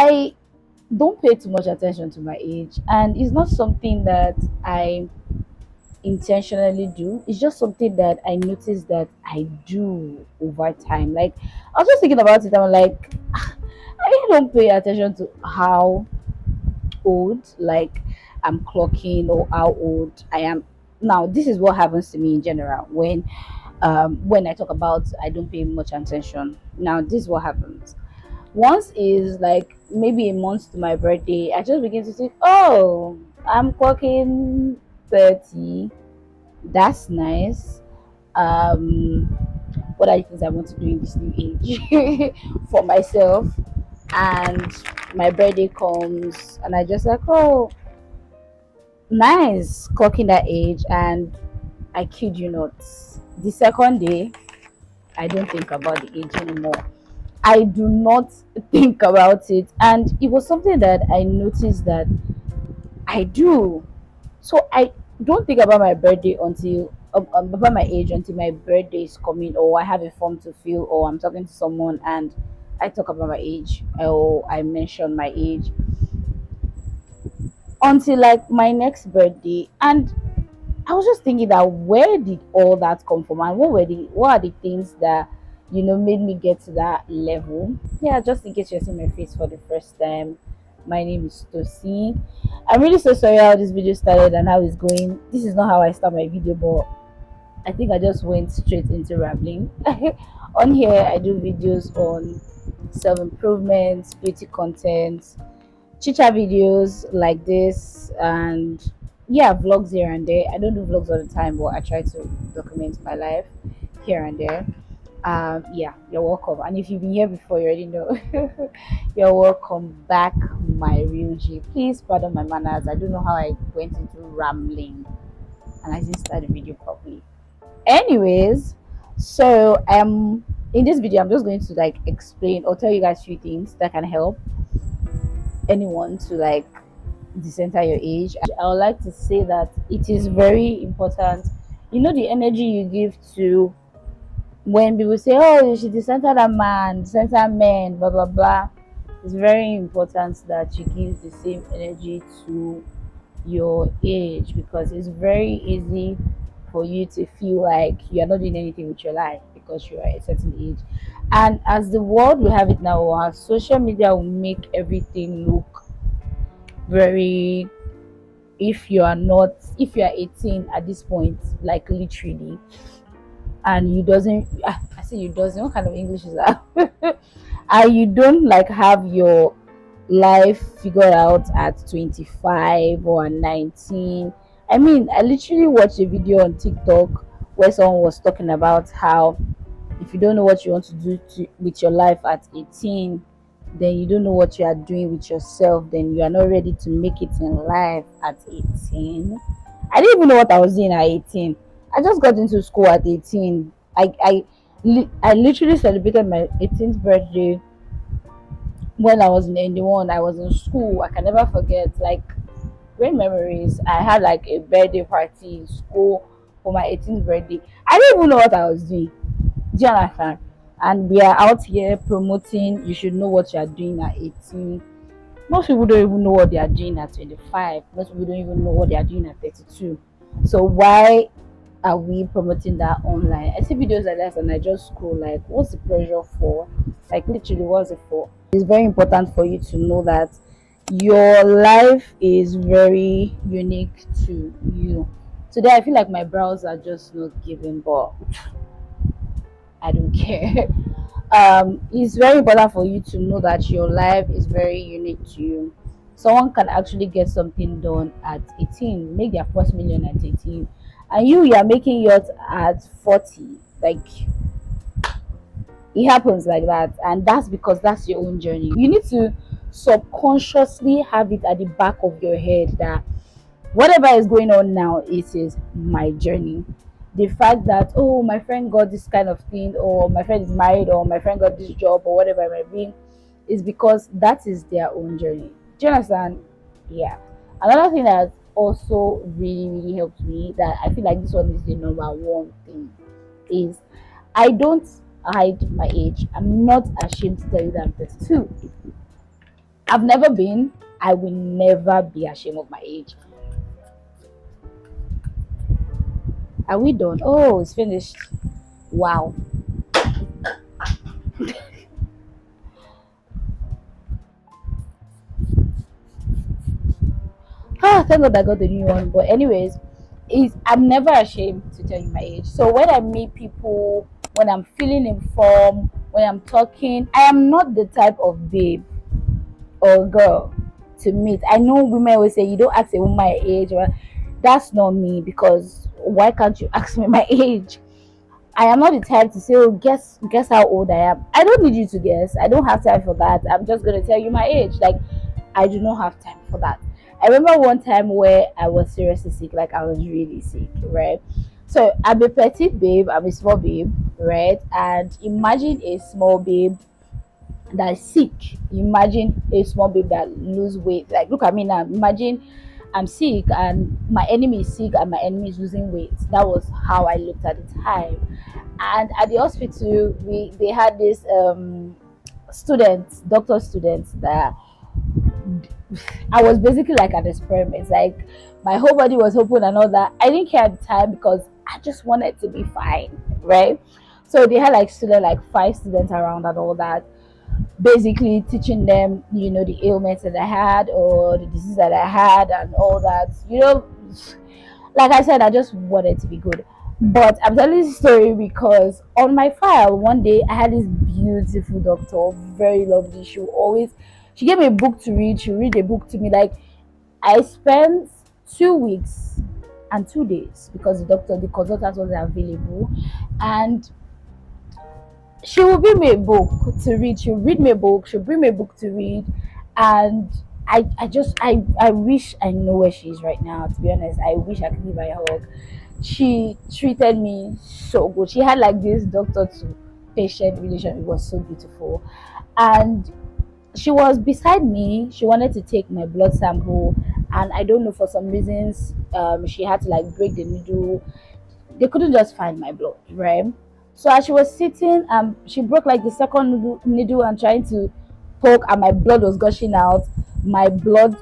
I don't pay too much attention to my age, and it's not something that I intentionally do. It's just something that I notice that I do over time. Like, I was just thinking about it, I'm like, I really don't pay attention to how old like I'm clocking or how old I am. Now, this is what happens to me in general when I talk about I don't pay much attention. Now, this is what happens. Once is like maybe a month to my birthday, I just begin to think, oh, I'm clocking 30. That's nice. Um, what are the things I want to do in this new age for myself? And my birthday comes, and I just like, oh, nice, clocking that age. And I kid you not, the second day, I don't think about the age anymore. I do not think about it. And it was something that I noticed that I do. So I don't think about my birthday until about my age until my birthday is coming, or I have a form to fill, or I'm talking to someone and I talk about my age, or I mention my age until like my next birthday. And I was just thinking that where did all that come from, and what are the things that made me get to that level? Yeah, just in case you're seeing my face for the first time, my name is Tosi. I'm really so sorry how this video started and how it's going. This is not how I start my video, but I think I just went straight into rambling. On here, I do videos on self improvement, beauty content, chit-chat videos like this, and yeah, vlogs here and there. I don't do vlogs all the time, but I try to document my life here and there. Yeah, you're welcome. And if you've been here before, you already know. You're welcome back, my real G. Please pardon my manners. I don't know how I went into rambling and I didn't start the video properly. Anyways, so in this video I'm just going to like explain or tell you guys few things that can help anyone to like decenter your age. I would like to say that it is very important. The energy you give to when people say, "Oh, you should decenter a man, decenter men," blah blah blah. It's very important that you give the same energy to your age, because it's very easy for you to feel like you're not doing anything with your life because you are a certain age. And as the world we have it now, our social media will make everything look very, if you are 18 at this point, like literally, and you doesn't I say you doesn't, what kind of English is that? And you don't like have your life figured out at 25 or 19. I mean, I literally watched a video on TikTok where someone was talking about how if you don't know what you want to do with your life at 18, then you don't know what you are doing with yourself, then you are not ready to make it in life at 18. I didn't even know what I was doing at 18. I just got into school at 18. I literally celebrated my 18th birthday when I was in N1. I was in school. I can never forget, like, great memories. I had like a birthday party in school for my 18th birthday. I didn't even know what I was doing. Do you understand? And we are out here promoting you should know what you are doing at 18. Most people don't even know what they are doing at 25. Most people don't even know what they are doing at 32. So why are we promoting that online? I see videos like that and I just scroll like, what's the pressure for? Like, literally, what's it for? It's very important for you to know that your life is very unique to you. Today I feel like my brows are just not giving, but I don't care. It's very important for you to know that your life is very unique to you. Someone can actually get something done at 18, make their first million at 18, and you are making yours at 40. Like, it happens like that, and that's because that's your own journey. You need to subconsciously have it at the back of your head that whatever is going on now, it is my journey. The fact that, oh, my friend got this kind of thing, or my friend is married, or my friend got this job, or whatever it might be, is because that is their own journey. Do you understand? Yeah. Another thing that also really really helped me, that I feel like this one is the number one thing, is I don't hide my age. I'm not ashamed to tell you that I'm 32. I've never been. I will never be ashamed of my age. Are we done? Oh, it's finished. Wow. Ah, thank God I got the new one. But anyways, is I'm never ashamed to tell you my age. So when I meet people, when I'm feeling informed, when I'm talking, I am not the type of babe or girl to meet. I know women will say you don't ask a woman my age, but that's not me because why can't you ask me my age? I am not the type to say, oh, guess how old I am. I don't need you to guess. I don't have time for that. I'm just gonna tell you my age. Like I do not have time for that. I remember one time where I was seriously sick, like I was really sick, right? So I'm a petite babe, I'm a small babe, right? And imagine a small babe that is sick. Imagine a small babe that lose weight. Like look at me now. Imagine I'm sick and my enemy is sick and my enemy is losing weight. That was how I looked at the time. And at the hospital, we they had this students, doctor students that I was basically like an experiment. Like my whole body was open and all that. I didn't care at the time because I just wanted to be fine, right? So they had like student like 5 students around and all that, basically teaching them, the ailments that I had or the disease that I had and all that. Like I said, I just wanted to be good. But I'm telling this story because on my file one day I had this beautiful doctor, very lovely. She gave me a book to read. She read a book to me. Like I spent 2 weeks and 2 days because the consultant wasn't available, and she will bring me a book to read. She'll read me a book. She'll bring me a book to read, and I wish I know where she is right now. To be honest, I wish I could give her a hug. She treated me so good. She had like this doctor to patient relation. It was so beautiful, and she was beside me. She wanted to take my blood sample, and I don't know, for some reasons, she had to like break the needle. They couldn't just find my blood, right? So as she was sitting, she broke like the second needle and trying to poke, and my blood was gushing out. My blood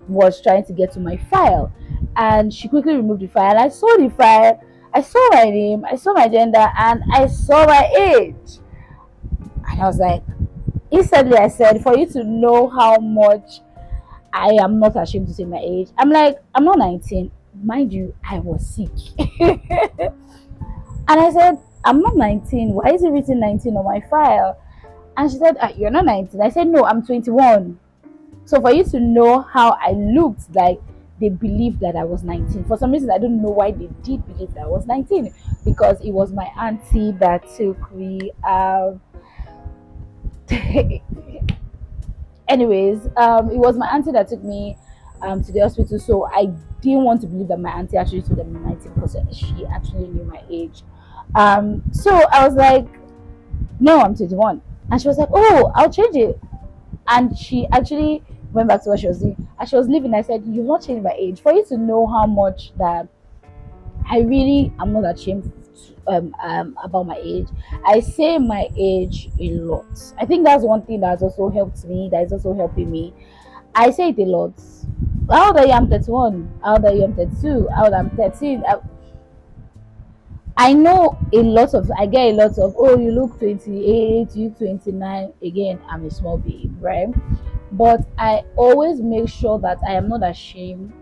was trying to get to my file, and she quickly removed the file. And I saw the file, I saw my name, I saw my gender, and I saw my age. And I was like, instantly, I said, for you to know how much I am not ashamed to say my age. I'm like, I'm not 19. Mind you, I was sick. And I said, I'm not 19. Why is it written 19 on my file? And she said, you're not 19. I said, no, I'm 21. So for you to know how I looked, like they believed that I was 19. For some reason, I don't know why they did believe that I was 19, because it was my auntie that took me. Anyways, it was my auntie that took me to the hospital. So I didn't want to believe that my auntie actually told them 19 because she actually knew my age. So I was like, no, I'm 21. And she was like, oh, I'll change it. And she actually went back to what she was doing. As she was leaving, I said, you've not changed my age. For you to know how much that I really am not ashamed about my age. I say my age a lot. I think that's one thing that has also helped me, that is also helping me. I say it a lot. How old are you? I'm 31. How old are you? I'm 32. How old I'm 13. I know I get a lot of, oh, you look 28, you 29. Again, I'm a small babe, right? But I always make sure that I am not ashamed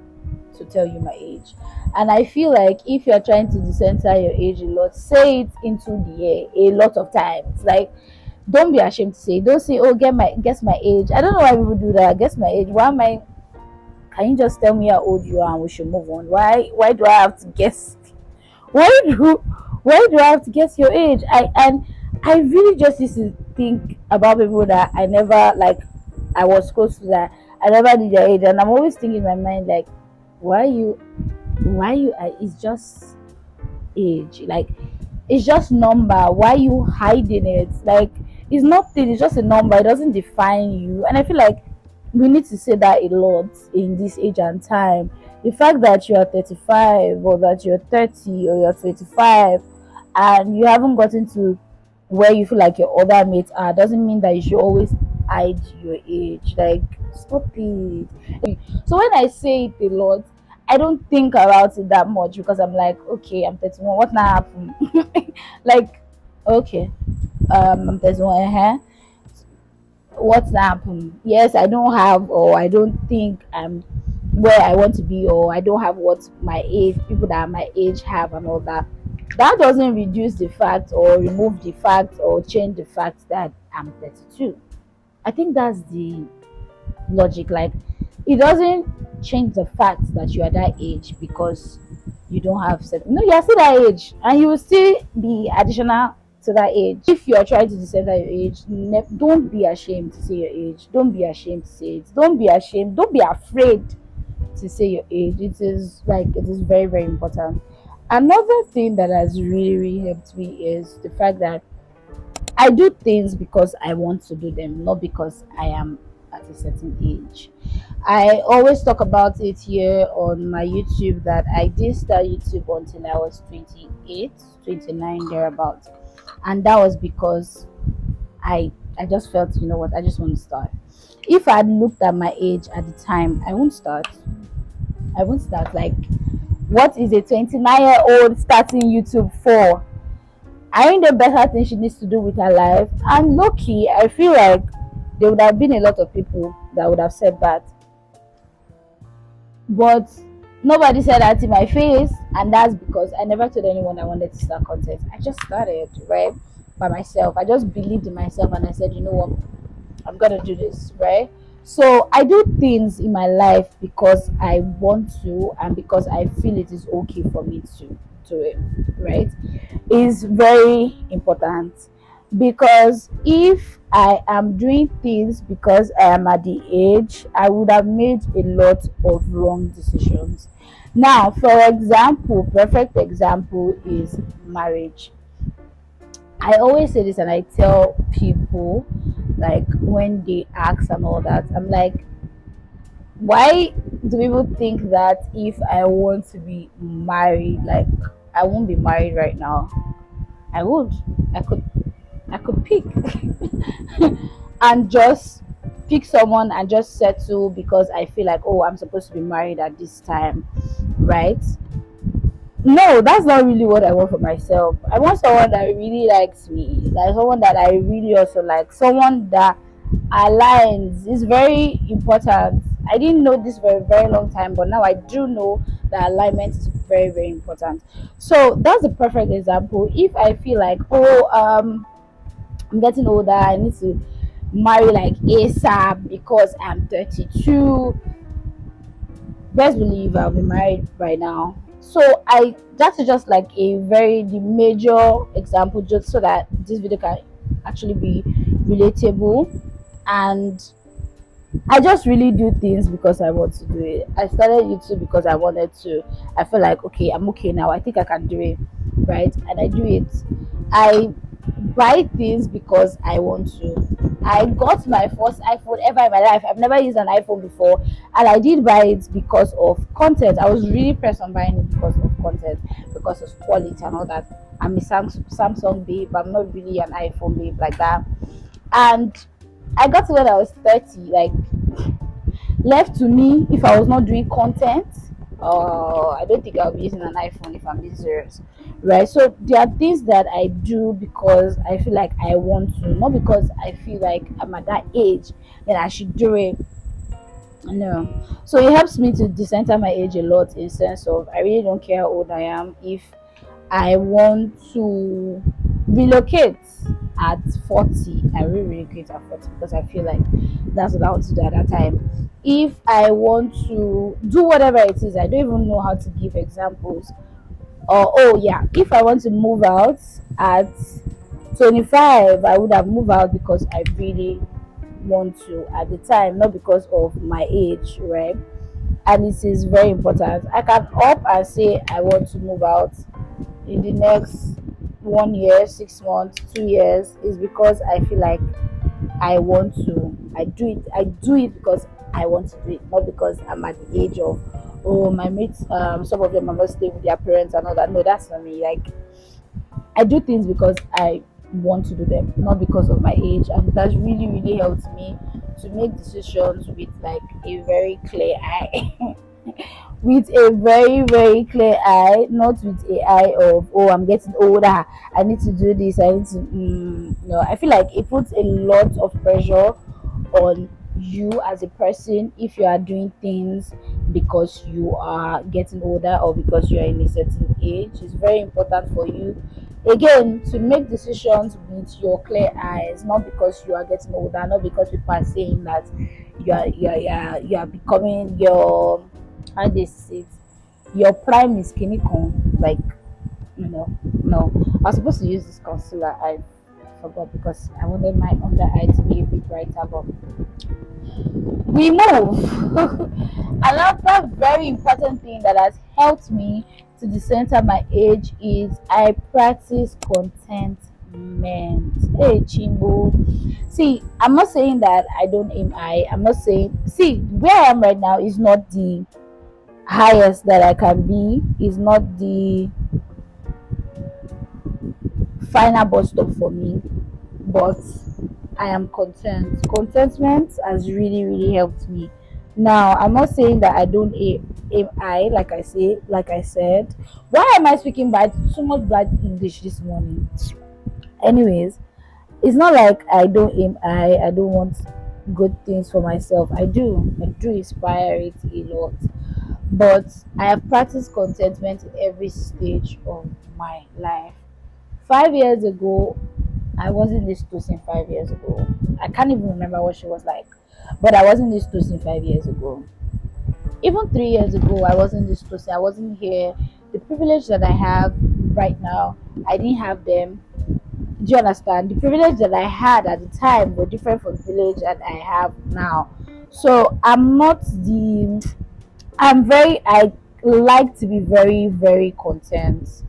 to tell you my age. And I feel like if you're trying to decenter your age a lot, say it into the air a lot of times. Like, don't be ashamed to say. Don't say, oh, guess my age. I don't know why people do that. Guess my age. Why am I? Can you just tell me how old you are and we should move on? Why do I have to guess? Why do why do I have to guess your age? I really just used to think about people that I never, like, I was close to, that I never knew their age, and I'm always thinking in my mind like, why you it's just age, like it's just number. Why you hiding it? Like it's nothing. It's just a number. It doesn't define you. And I feel like we need to say that a lot in this age and time. The fact that you are 35 or that you're 30 or you're 25 and you haven't gotten to where you feel like your other mates are doesn't mean that you should always hide your age. Like, stop it. So when I say it a lot, I don't think about it that much because I'm like, okay, I'm 31. What now happened? Like, okay, I'm 31. What's happened? Yes, I don't have, or I don't think I'm where I want to be, or I don't have what my age, people that are my age have, and all that. That doesn't reduce the fact, or remove the fact, or change the fact that I'm 32. I think that's the logic. Like, it doesn't change the fact that you are that age because you don't have certain. No, you are still that age, and you will still be additional to that age. If you are trying to decenter your age, don't be ashamed to say your age. Don't be ashamed to say it. Don't be ashamed. Don't be afraid to say your age. It is like, it is very, very important. Another thing that has really, really helped me is the fact that I do things because I want to do them, not because I am at a certain age. I always talk about it here on my YouTube that I did start YouTube until I was 28, 29 thereabouts. And that was because I just felt, you know what, I just want to start. If I had looked at my age at the time, I won't start. I won't start. Like, what is a 29-year-old starting YouTube for? I think the better thing she needs to do with her life. And low key, I feel like there would have been a lot of people that would have said that. But nobody said that in my face, and that's because I never told anyone I wanted to start content. I just started, right? By myself. I just believed in myself and I said, you know what, I'm gonna do this, right? So I do things in my life because I want to and because I feel it is okay for me to do it, right? Is very important, because if I am doing things because I am at the age, I would have made a lot of wrong decisions. Now, for example, perfect example is marriage. I always say this and I tell people, like, when they ask and all that, I'm like, why do people think that if I want to be married, like, I won't be married right now? I would. I could I could pick and just pick someone and just settle because I feel like, oh, I'm supposed to be married at this time, right? No, that's not really what I want for myself. I want someone that really likes me, like someone that I really also like, someone that aligns. Is very important. I didn't know this for a very long time, but now I do know that alignment is very, very important. So that's a perfect example. If I feel like, oh, I'm getting older, I need to marry like ASAP because I'm 32, best believe I'll be married by now. So I that's just like a very the major example, just so that this video can actually be relatable. And I just really do things because I want to do it. I started YouTube because I wanted to. I feel like, okay, I'm okay now. I think I can do it, right? And I do it. I buy things because I want to. I got my first iPhone ever in my life. I've never used an iPhone before, and I did buy it because of content. I was really pressed on buying it because of content, because of quality and all that. I'm a Samsung babe. I'm not really an iPhone babe like that. And I got to when I was 30, like, left to me, if I was not doing content, I don't think I'll be using an iPhone if I'm being serious, right? So there are things that I do because I feel like I want to, not because I feel like I'm at that age that I should do it. No. So it helps me to decenter my age a lot, in sense of I really don't care how old I am. If I want to relocate at 40, I will relocate at 40 because I feel like that's what I want to do at that time. If I want to do whatever it is, I don't even know how to give examples. Or, oh yeah, if I want to move out at 25, I would have moved out because I really want to at the time, not because of my age, right? And it is very important. I can up and say I want to move out in the next 1 year, 6 months, 2 years, is because I feel like I want to. I do it. I do it because I want to do it, not because I'm at the age of, oh, my mates. Some of them are not staying with their parents and all that. No, that's not me. Like, I do things because I want to do them, not because of my age. And it has really, really helped me to make decisions with like a very clear eye. With a very, very clear eye, not with a eye of, oh, I'm getting older, I need to do this, I need to no. I feel like it puts a lot of pressure on you as a person if you are doing things because you are getting older or because you are in a certain age. It's very important for you again to make decisions with your clear eyes, not because you are getting older, not because people are saying that you are becoming your, how they say it, your prime is kinikon, like, no. I was supposed to use this concealer. I forgot because I wanted my under eye to be a bit brighter, but we move. Another very important thing that has helped me to decenter my age is I practice contentment. Hey, Chimbo. See, I'm not saying that I don't aim high. I'm not saying, see, where I am right now is not the highest that I can be, is not the final bus stop for me, but I am content. Contentment has really, really helped me. Now, I'm not saying that I don't aim high, like I said. Why am I speaking bad, so much bad English this morning? Anyways, it's not like I don't aim high. I don't want good things for myself. I do. I do inspire it a lot. But I have practiced contentment in every stage of my life. 5 years ago, I wasn't this Tosin 5 years ago. I can't even remember what she was like. But I wasn't this Tosin 5 years ago. Even 3 years ago, I wasn't this Tosin. I wasn't here. The privilege that I have right now, I didn't have them. Do you understand? The privilege that I had at the time were different from the privilege that I have now. So I like to be very, very content.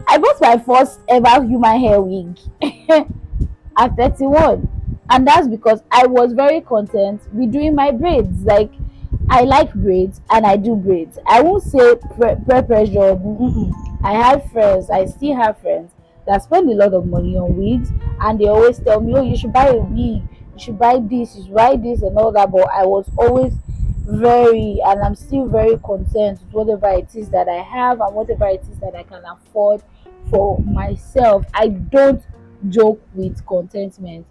I bought my first ever human hair wig at 31, and that's because I was very content with doing my braids. Like, I like braids and I do braids. I won't say pressure. I have friends, I still have friends that spend a lot of money on wigs, and they always tell me, oh, you should buy a wig, you should buy this, you should buy this and all that. But I was always very, and I'm still very content with whatever it is that I have and whatever it is that I can afford for myself. I don't joke with contentment,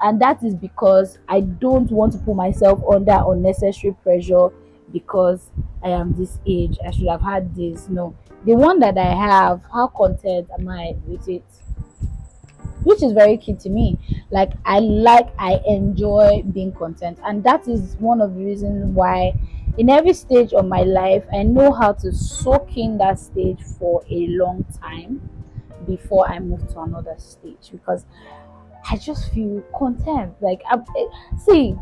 and that is because I don't want to put myself under unnecessary pressure because I am this age, I should have had this. No, the one that I have, how content am I with it? Which is very key to me. I enjoy being content, and that is one of the reasons why in every stage of my life I know how to soak in that stage for a long time before I move to another stage, because I just feel content. See,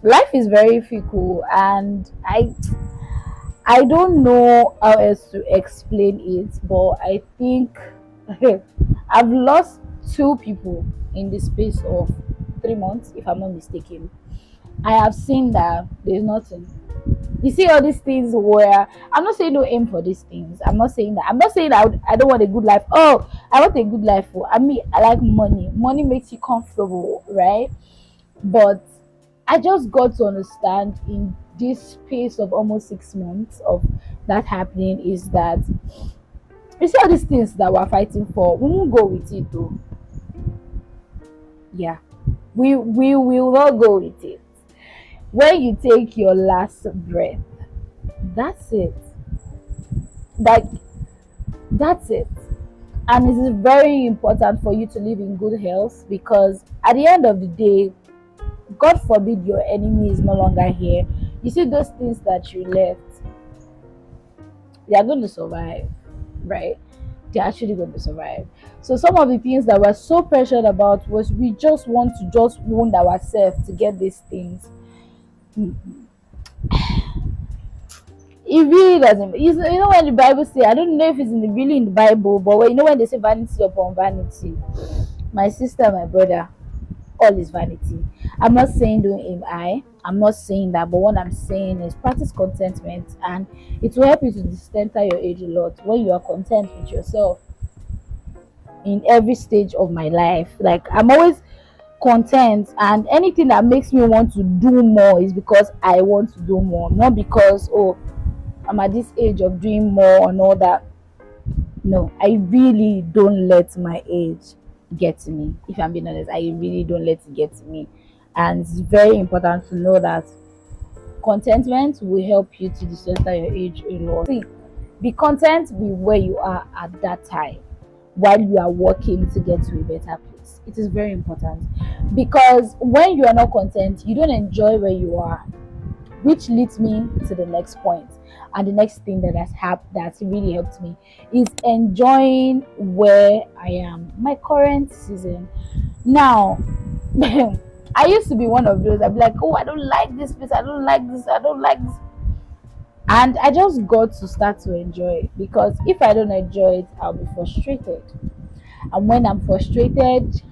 life is very fickle, and I don't know how else to explain it, but I think I've lost two people in the space of 3 months, if I'm not mistaken. I have seen that there's nothing. You see all these things where I'm not saying don't aim for these things. I'm not saying that. I'm not saying that I don't want a good life. Oh, I want a good life. I mean, I like money. Money makes you comfortable, right? But I just got to understand in this space of almost 6 months of that happening is that you see all these things that we're fighting for, we won't go with it though. Yeah. We will not go with it. When you take your last breath, that's it. Like, that's it. And it is very important for you to live in good health, because at the end of the day, God forbid your enemy is no longer here. You see those things that you left, they are going to survive, right? They're actually going to survive. So some of the things that we're so pressured about was we just want to just wound ourselves to get these things. Mm. It really doesn't. When the Bible say, I don't know if it's really in the Bible, but when they say vanity upon vanity, my sister, my brother, all is vanity. I'm not saying don't aim high. I'm not saying that, but what I'm saying is practice contentment, and it will help you to decenter your age a lot when you are content with yourself. in every stage of my life. Like I'm always content, and anything that makes me want to do more is because I want to do more, not because, oh, I'm at this age of doing more and all that. No, I really don't let my age get to me. If I'm being honest, I really don't let it get to me. And it's very important to know that contentment will help you to decenter your age a lot. See, be content with where you are at that time while you are working to get to a better place. It is very important, because when you are not content, you don't enjoy where you are, which leads me to the next point. And the next thing that really helped me is enjoying where I am, my current season. Now, I used to be one of those. I'd be like, oh, I don't like this place, I don't like this, I don't like this. And I just got to start to enjoy it, because if I don't enjoy it, I'll be frustrated. And when I'm frustrated,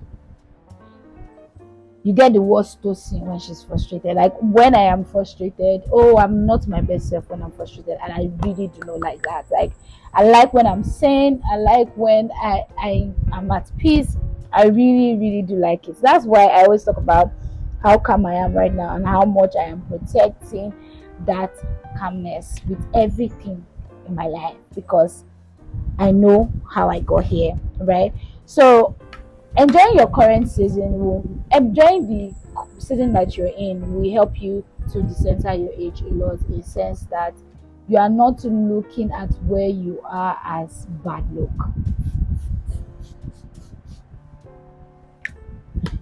you get the worst Tosin when she's frustrated. Like when I am frustrated, oh, I'm not my best self when I'm frustrated, and I really do not like that. Like I like when I'm sane. I like when I am at peace. I really really do like it. That's why I always talk about how calm I am right now and how much I am protecting that calmness with everything in my life, because I know how I got here, right? So enjoying your current season will enjoying the season that you're in will help you to decenter your age a lot, in the sense that you are not looking at where you are as bad luck.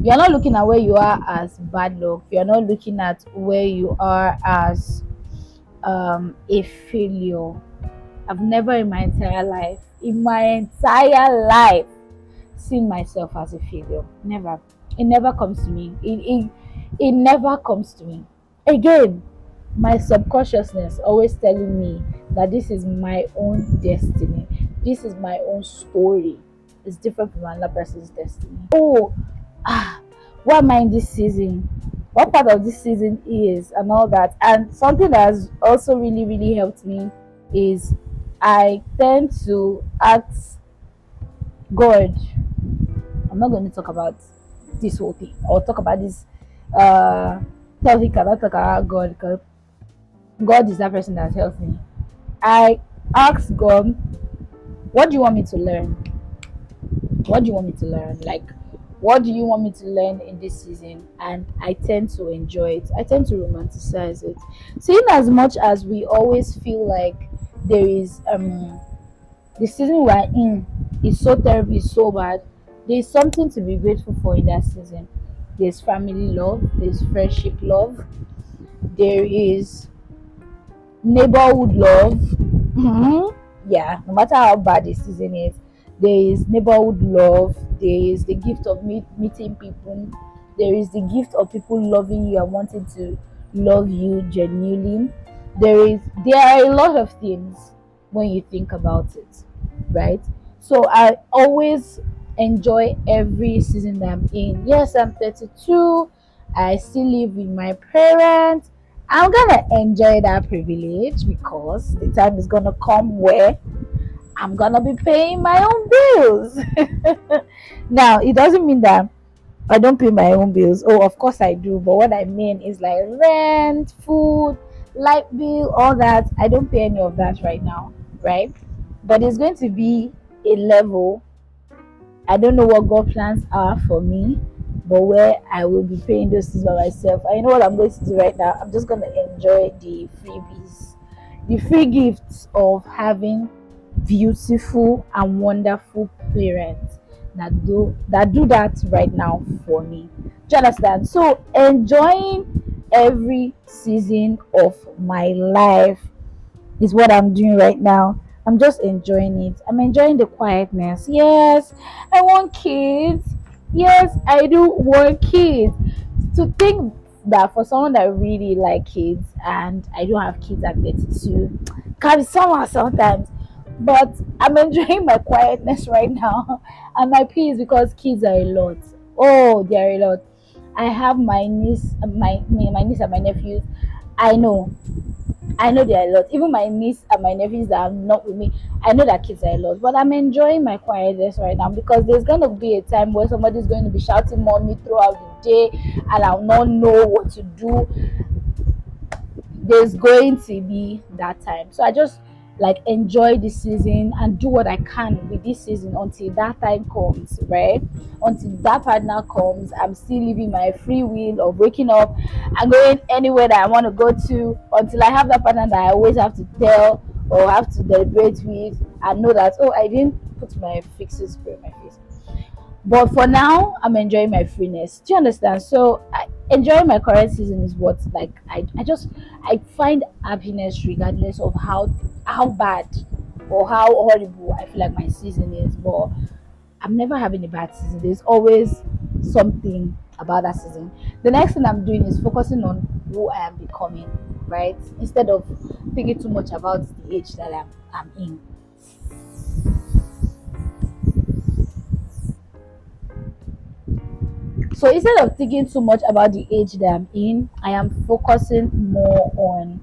You're not looking at where you are as bad luck. You're not looking at where you are as a failure. I've never in my entire life, seen myself as a failure. Never. It never comes to me. It never comes to me. Again, my subconsciousness always telling me that this is my own destiny. This is my own story. It's different from another person's destiny. Oh, ah, why am I in this season? What part of this season is, and all that. And something that has also really, really helped me is I tend to ask God. I'm not going to talk about this whole thing. I'll talk about this. Tell he cannot talk about God, because God is that person that helps me. I ask God, what do you want me to learn? What do you want me to learn? Like, what do you want me to learn in this season? And I tend to enjoy it. I tend to romanticize it. So, in as much as we always feel like there is the season we're in is so terrible, is so bad, there's something to be grateful for in that season. There's family love, there's friendship love, there is neighborhood love. Yeah, no matter how bad the season is, there is neighborhood love, there is the gift of meeting people, there is the gift of people loving you and wanting to love you genuinely. There are a lot of things when you think about it, right? So I always enjoy every season that I'm in. Yes, I'm 32. I still live with my parents. I'm gonna enjoy that privilege, because the time is gonna come where I'm gonna be paying my own bills. Now, it doesn't mean that I don't pay my own bills. Oh, of course I do. But what I mean is like rent, food, light bill, all that. I don't pay any of that right now, right? But it's going to be a level. I don't know what God plans are for me, but where I will be paying those things by myself. I know what I'm going to do right now. I'm just going to enjoy the freebies, the free gifts of having beautiful and wonderful parents that do that right now for me. Do you understand? So enjoying every season of my life is what I'm doing right now. I'm just enjoying it. I'm enjoying the quietness. Yes, I want kids. Yes, I do want kids. To think that for someone that really like kids, and I don't have kids at 32, can be somehow sometimes. But I'm enjoying my quietness right now and my peace, because kids are a lot. Oh, they are a lot. I have my niece and my nephews. I know I know they are a lot. Even my niece and my nephews that are not with me, I know that kids are a lot. But I'm enjoying my quietness right now because there's gonna be a time where somebody's going to be shouting mommy throughout the day and I'll not know what to do. There's going to be that time. So I just like enjoy the season and do what I can with this season until that time comes, right? Until that partner comes, I'm still living my free will of waking up and going anywhere that I want to go to until I have that partner that I always have to tell or have to deliberate with and know that, oh, I didn't put my fixing spray on my face. But for now, I'm enjoying my freeness. Do you understand? So enjoying my current season is what like I find happiness regardless of how bad or how horrible I feel like my season is. But I'm never having a bad season. There's always something about that season. The next thing I'm doing is focusing on who I am becoming, right? Instead of thinking too much about the age that I'm in. So instead of thinking too much about the age that I'm in, I am focusing more on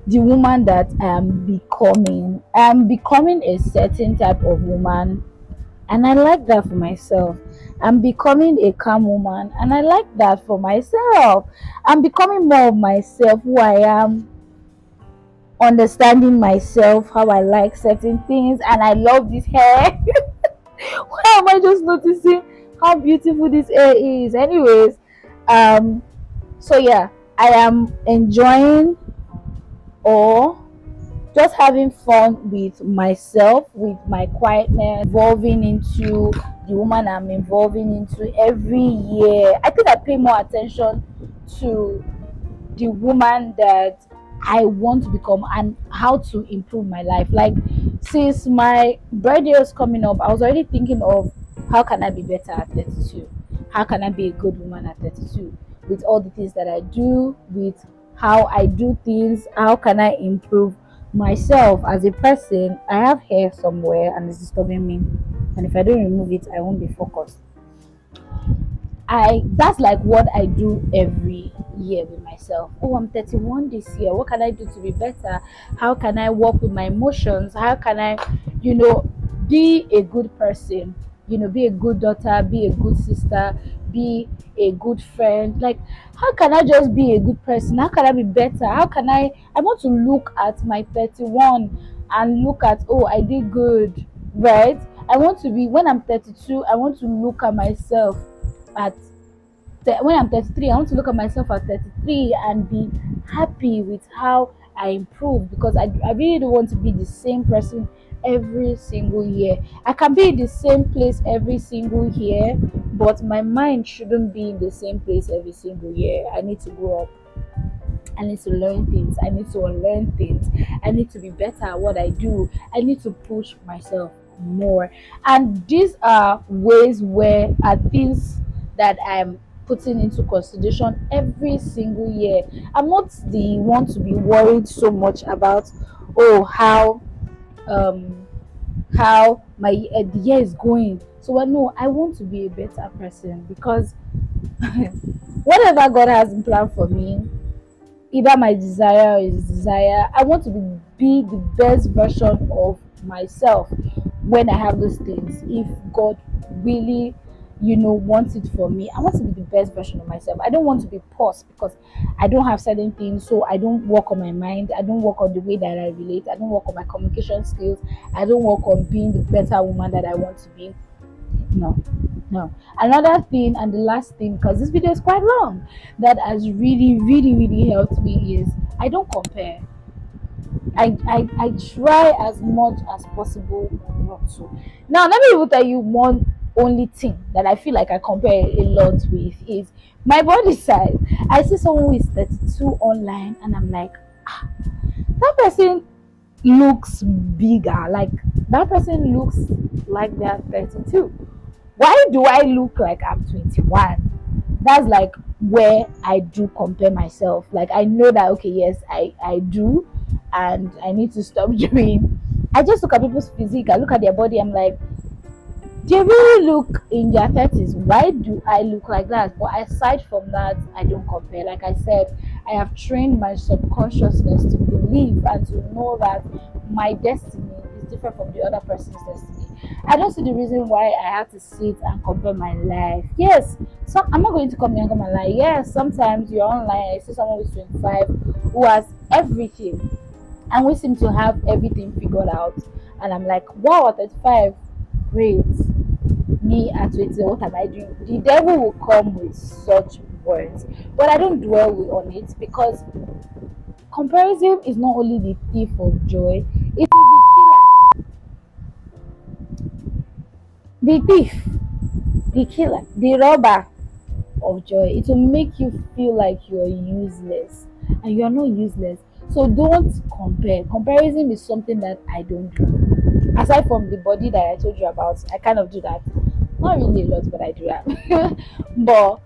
the woman that I am becoming. I am becoming a certain type of woman, and I like that for myself. I'm becoming a calm woman, and I like that for myself. I'm becoming more of myself, who I am, understanding myself, how I like certain things, and I love this hair. Why am I just noticing how beautiful this hair is? Anyways, um, so yeah, I am enjoying or just having fun with myself, with my quietness, evolving into the woman I'm evolving into every year. I think I pay more attention to the woman that I want to become and how to improve my life. Like since my birthday was coming up, I was already thinking of how can I be better at 32? How can I be a good woman at 32? With all the things that I do, with how I do things, how can I improve myself as a person? I have hair somewhere and it's disturbing me. And if I don't remove it, I won't be focused. I That's like what I do every year with myself. Oh, I'm 31 this year. What can I do to be better? How can I work with my emotions? How can I, you know, be a good person? Be a good daughter, be a good sister, be a good friend. Like, how can I just be a good person? How can I be better? How can I want to look at my 31 and look at, oh, I did good, right? I want to be, when I'm 32, I want to look at myself at when I'm 33, I want to look at myself at 33 and be happy with how I improve because I really don't want to be the same person every single year. I can be in the same place every single year, but my mind shouldn't be in the same place every single year. I need to grow up. I need to learn things. I need to unlearn things. I need to be better at what I do. I need to push myself more. And these are ways where are things that I'm putting into consideration every single year. I'm not the one to be worried so much about, oh, um how my the year is going. So I know I want to be a better person because whatever God has in plan for me, either my desire or his desire, I want to be the best version of myself when I have those things. If God really, wants it for me, I want to be the best version of myself. I don't want to be paused because I don't have certain things, so I don't work on my mind. I don't work on the way that I relate. I don't work on my communication skills. I don't work on being the better woman that I want to be. No, no. Another thing, and the last thing, because this video is quite long, that has really, really, really helped me is I don't compare. I try as much as possible not to. Now, let me even tell you one only thing that I feel like I compare a lot with is my body size. I see someone who is 32 online, and I'm like, that person looks bigger. Like, that person looks like they're 32. Why do I look like I'm 21? That's like where I do compare myself. Like, I know that, okay, yes, I do, and I need to stop doing. I just look at people's physique, I look at their body, I'm like, They really look in their 30s. Why do I look like that? But aside from that, I don't compare. Like I said, I have trained my subconsciousness to believe and to know that my destiny is different from the other person's destiny. I don't see the reason why I have to sit and compare my life. Yes, I'm not going to come here and come and lie. Yes, sometimes you're online, I see someone who's 25 who has everything, and we seem to have everything figured out. And I'm like, wow, at 35, great. Me at 20, what am I doing? The devil will come with such words, but I don't dwell on it, because comparison is not only the thief of joy, it is the thief, the killer, the robber of joy. It will make you feel like you're useless, and you're not useless. So don't compare. Comparison is something that I don't do. Aside from the body that I told you about, I kind of do that. Not really a lot, but I do that. But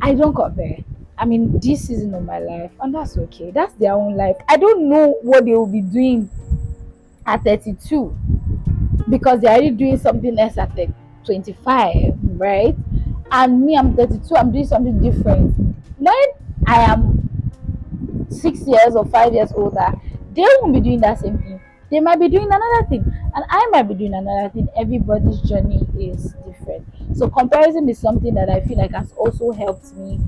I don't compare. I mean, this season of my life, and that's okay. That's their own life. I don't know what they will be doing at 32, because they're already doing something else at 25, right? And me, I'm 32, I'm doing something different. When I am 6 years or 5 years older, they won't be doing that same thing. They might be doing another thing, and I might be doing another thing. Everybody's journey is different. So comparison is something that I feel like has also helped me.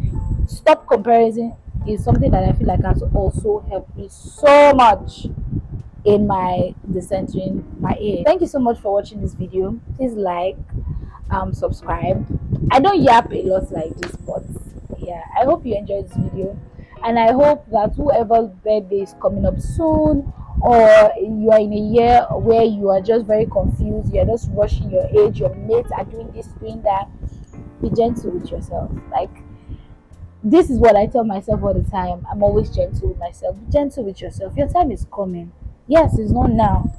Stop comparison is something that I feel like has also helped me so much in my descent in my age. Thank you so much for watching this video. Please like, subscribe. I don't yap a lot like this, but yeah, I hope you enjoyed this video, and I hope that whoever's birthday is coming up soon, or you are in a year where you are just very confused, you're just rushing your age, your mates are doing this, doing that, be gentle with yourself. Like, this is what I tell myself all the time. I'm always gentle with myself. Be gentle with yourself. Your time is coming. Yes, it's not now,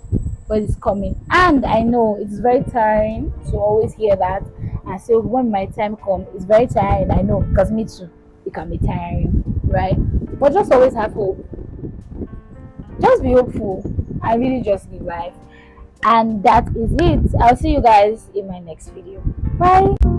but it's coming. And I know it's very tiring to always hear that. And so when my time comes, it's very tiring. I know, because me too, it can be tiring, right? But just always have hope. Just be hopeful and really just live life. And that is it. I'll see you guys in my next video. Bye.